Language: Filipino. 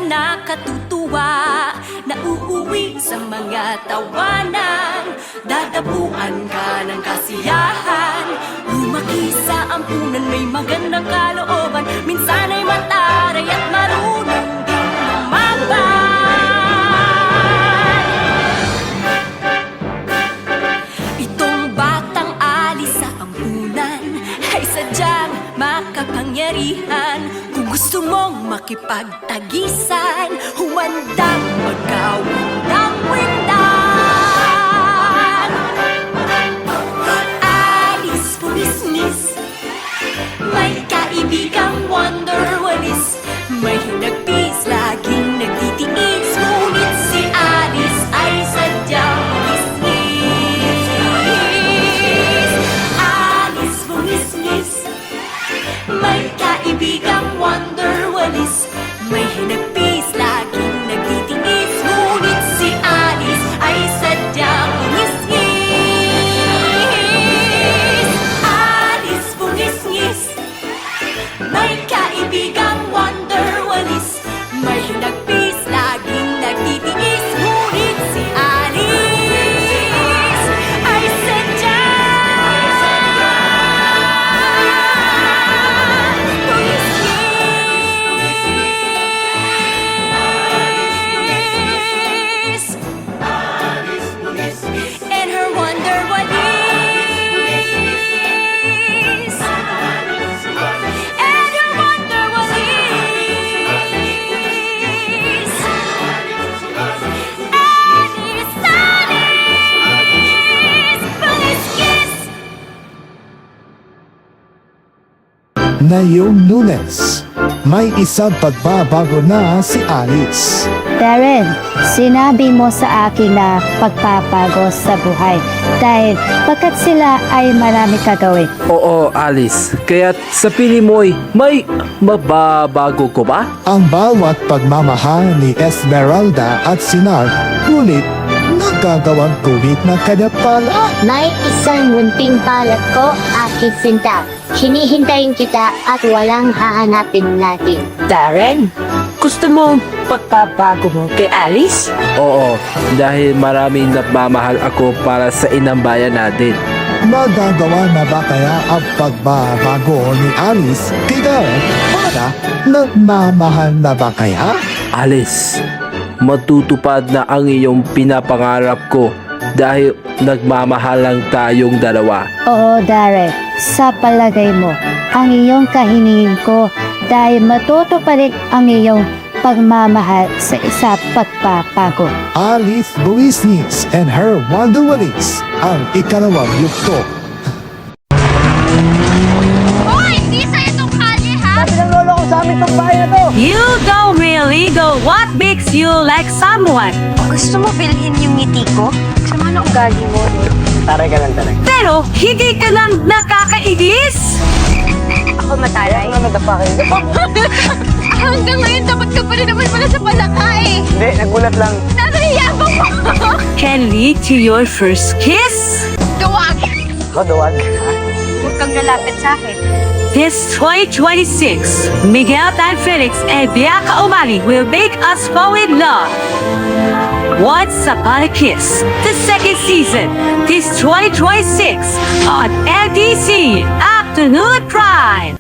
nakatutuwa, nauuwi sa mga tawanan, dadapuan ka ng kasiyahan. Lumaki sa ampunan, may magandang kalooban, minsan ay mataray at marunong din lumaban. Itong batang alis sa ampunan ay sadyang makapangyarihan. Kung gusto mong makipagtagisan, humandang magkawindang-windan. Alis pumismis, may kaibigang wonderwalis, may hinagpis, laging nagtitiis, ngunit si Alice ay sadyang bumisnis. Alice bumisnis, may kaibigang wonderwalis, may hinagpis, laging nagtitiis, ngunit si Alice ay sadyang bumisnis. Alice bumisnis, may kaibigang wonderwalis, may hinagpis, laging nagtitiis, ngunit si Alice ay sadyang bumisnis. And her wonderwalis, and her wonderwalis, Alice, bumisnis. Ngayong Lunes, may isang pagbabago na si Alice. Darren, sinabi mo sa akin na pagpapago sa buhay dahil pagkat sila ay marami kagawin. Oo, Alice. Kaya't sa pili mo'y may mababago ko ba? Ang bawat pagmamahal ni Esmeralda at Sinar, ngunit nagagawang tuwid ng kanya pala. May isang munting balat ko, aking sinta. Hinihintayin kita at walang hahanapin natin. Darren, gusto mo pagpapago mo kay Alice? Oo, dahil maraming nagmamahal ako para sa inang bayan natin. Magagawa na ba kaya ang pagbabago ni Alice kay Darren para nagmamahal na ba kaya? Alice, matutupad na ang iyong pinapangarap ko dahil nagmamahal lang tayong dalawa. Oo, Darren, sa palagay mo, ang iyong kahiningin ko dahil matutuparin ang iyong pagmamahal sa isa pagpapago. Alice Buisnis and her Wonderwalis ang ikalawang yugto. Hoy! Di sa'yo itong kalye, ha? You don't really go what makes you like someone. Gusto mo bilhin yung ngiti ko? Sama na ugali mo. Pero hindi ka lang nakakaigis. Ako mataray. Hanggang ngayon, dapat ka pa rin naman pala sa palaka eh. Hindi, nagulat lang. Nasayabang mo! Can lead to your first kiss. Duwag! Duwag. Huwag kang lalapit sa akin. This 2026, Miguel and Felix and Bianca Umali will make us fall in love. Once Upon a Kiss, the second season, this 2026 on NBC Afternoon Prime.